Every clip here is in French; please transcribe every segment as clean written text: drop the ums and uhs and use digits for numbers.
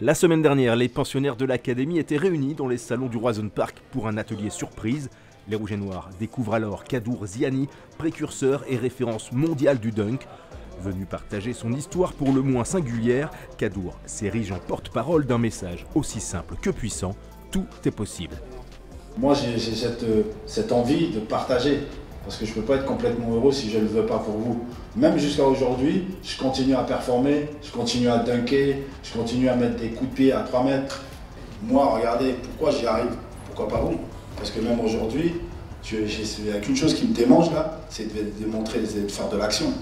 La semaine dernière, les pensionnaires de l'académie étaient réunis dans les salons du Roison Park pour un atelier surprise. Les Rouges et Noirs découvrent alors Kadour Ziani, précurseur et référence mondiale du dunk. Venu partager son histoire pour le moins singulière, Kadour s'érige en porte-parole d'un message aussi simple que puissant. Tout est possible. Moi j'ai cette envie de partager, parce que je ne peux pas être complètement heureux si je ne le veux pas pour vous. Même jusqu'à aujourd'hui, je continue à performer, je continue à dunker, je continue à mettre des coups de pied à 3 mètres. Moi, regardez, pourquoi j'y arrive? Pourquoi pas vous? Parce que même aujourd'hui, il n'y a qu'une chose qui me démange là, c'est de démontrer, de faire de l'action,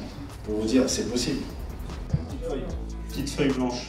pour vous dire c'est possible. Petite feuille blanche.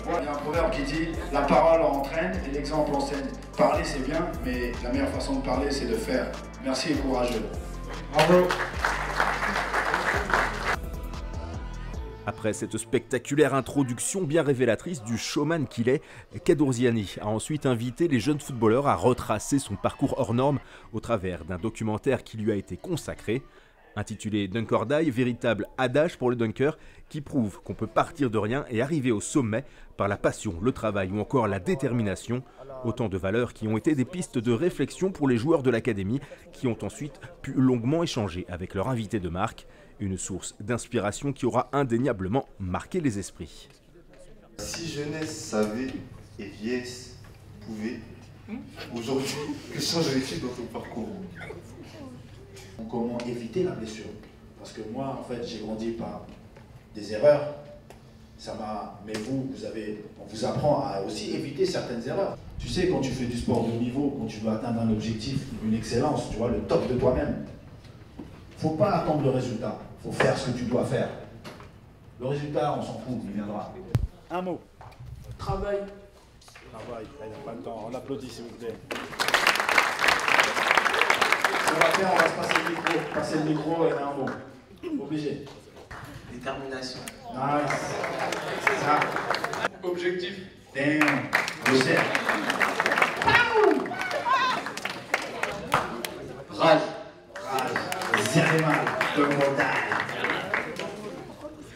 Il y a un proverbe qui dit « La parole entraîne et l'exemple enseigne ». Parler c'est bien, mais la meilleure façon de parler c'est de faire. Merci et courageux. Bravo. Après cette spectaculaire introduction bien révélatrice du showman qu'il est, Kadour Ziani a ensuite invité les jeunes footballeurs à retracer son parcours hors norme au travers d'un documentaire qui lui a été consacré. Intitulé Dunk or Die, véritable adage pour le dunker qui prouve qu'on peut partir de rien et arriver au sommet par la passion, le travail ou encore la détermination. Autant de valeurs qui ont été des pistes de réflexion pour les joueurs de l'académie qui ont ensuite pu longuement échanger avec leur invité de marque. Une source d'inspiration qui aura indéniablement marqué les esprits. Si jeunesse savait et vieillesse pouvait, aujourd'hui, que changerais-tu dans ton parcours? Comment éviter la blessure? Parce que moi, en fait, j'ai grandi par des erreurs. Mais on vous apprend à aussi éviter certaines erreurs. Tu sais, quand tu fais du sport de haut niveau, quand tu veux atteindre un objectif, une excellence, tu vois, le top de toi-même, faut pas attendre le résultat. Faut faire ce que tu dois faire. Le résultat, on s'en fout, il viendra. Un mot. Travail. Travail, il n'y a pas le temps. On applaudit s'il vous plaît. On va se passer le micro et un mot. Obligé. Détermination. Nice. C'est ça. Objectif. Damn. Je sais. Rage. Serrer mal. Comme on die.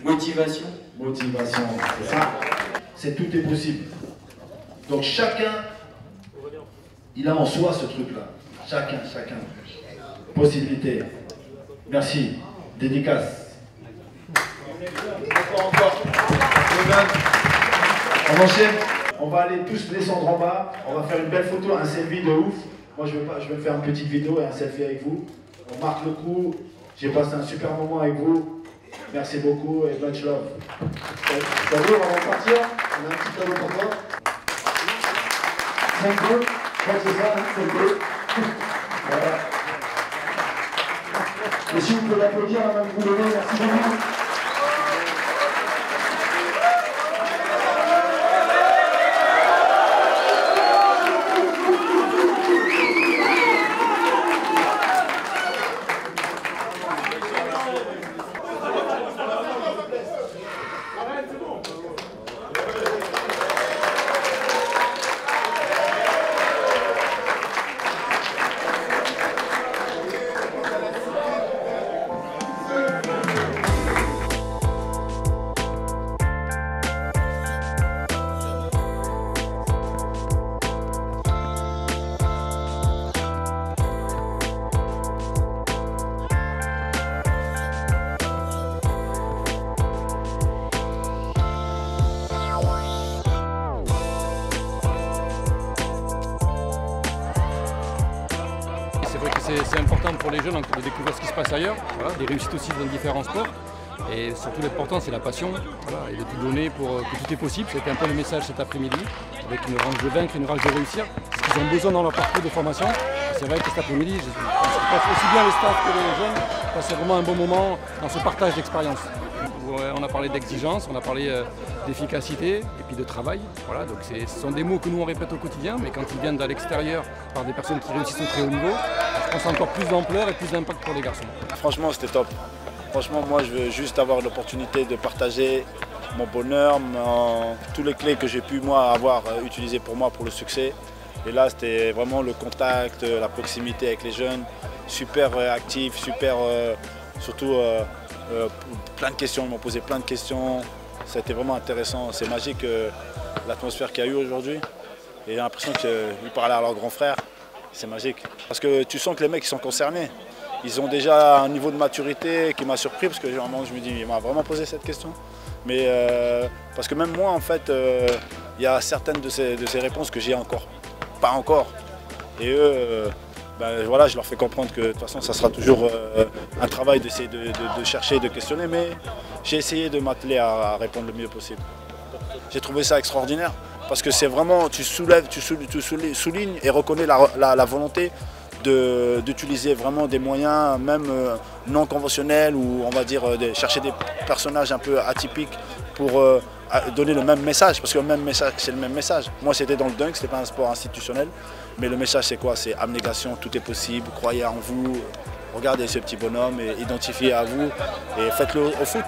Motivation. Motivation. C'est ça. C'est tout est possible. Donc chacun, il a en soi ce truc-là. Chacun. Possibilité. Merci. Dédicace. Encore. On enchaîne. On va aller tous descendre en bas. On va faire une belle photo, un selfie de ouf. Moi, je vais faire une petite vidéo et un selfie avec vous. On marque le coup. J'ai passé un super moment avec vous. Merci beaucoup et much love. Salut, on va partir. On a un petit cadeau pour toi. 5 bleus. Je crois que c'est ça, 5 bleus. Voilà. Et si vous pouvez l'applaudir, la main que vous donnez, merci beaucoup. C'est vrai que c'est important pour les jeunes de découvrir ce qui se passe ailleurs, voilà, des réussites aussi dans différents sports. Et surtout l'important c'est la passion, voilà, et de tout donner pour que tout est possible. C'était un peu le message cet après-midi, avec une rage de vaincre et une rage de réussir. Ce qu'ils ont besoin dans leur parcours de formation. C'est vrai que cet après-midi, je pense aussi bien les staffs que les jeunes passaient vraiment un bon moment dans ce partage d'expérience. on a parlé d'exigence, on a parlé d'efficacité et puis de travail. Voilà, donc ce sont des mots que nous on répète au quotidien, mais quand ils viennent de l'extérieur par des personnes qui réussissent au très haut niveau, je pense encore plus d'ampleur et plus d'impact pour les garçons. Franchement, c'était top. Franchement, moi, je veux juste avoir l'opportunité de partager mon bonheur, tous les clés que j'ai pu moi avoir utilisées pour moi pour le succès. Et là, c'était vraiment le contact, la proximité avec les jeunes, super actif, super, surtout plein de questions. Ils m'ont posé plein de questions. Ça a été vraiment intéressant. C'est magique l'atmosphère qu'il y a eu aujourd'hui. Et j'ai l'impression qu'ils parlaient à leur grand frère. C'est magique. Parce que tu sens que les mecs ils sont concernés. Ils ont déjà un niveau de maturité qui m'a surpris parce que généralement je me dis, il m'a vraiment posé cette question. Mais parce que même moi, en fait, il y a certaines de ces réponses que j'ai encore pas encore. Et eux, ben, voilà, je leur fais comprendre que de toute façon, ça sera toujours un travail d'essayer de chercher, de questionner. Mais j'ai essayé de m'atteler à répondre le mieux possible. J'ai trouvé ça extraordinaire parce que c'est vraiment, tu soulignes et reconnais la volonté d'utiliser vraiment des moyens même non conventionnels ou on va dire chercher des personnages un peu atypiques pour donner le même message, parce que le même message, c'est le même message. Moi c'était dans le dunk, c'était pas un sport institutionnel, mais le message c'est quoi? C'est abnégation, tout est possible, croyez en vous, regardez ce petit bonhomme et identifiez à vous et faites-le au foot.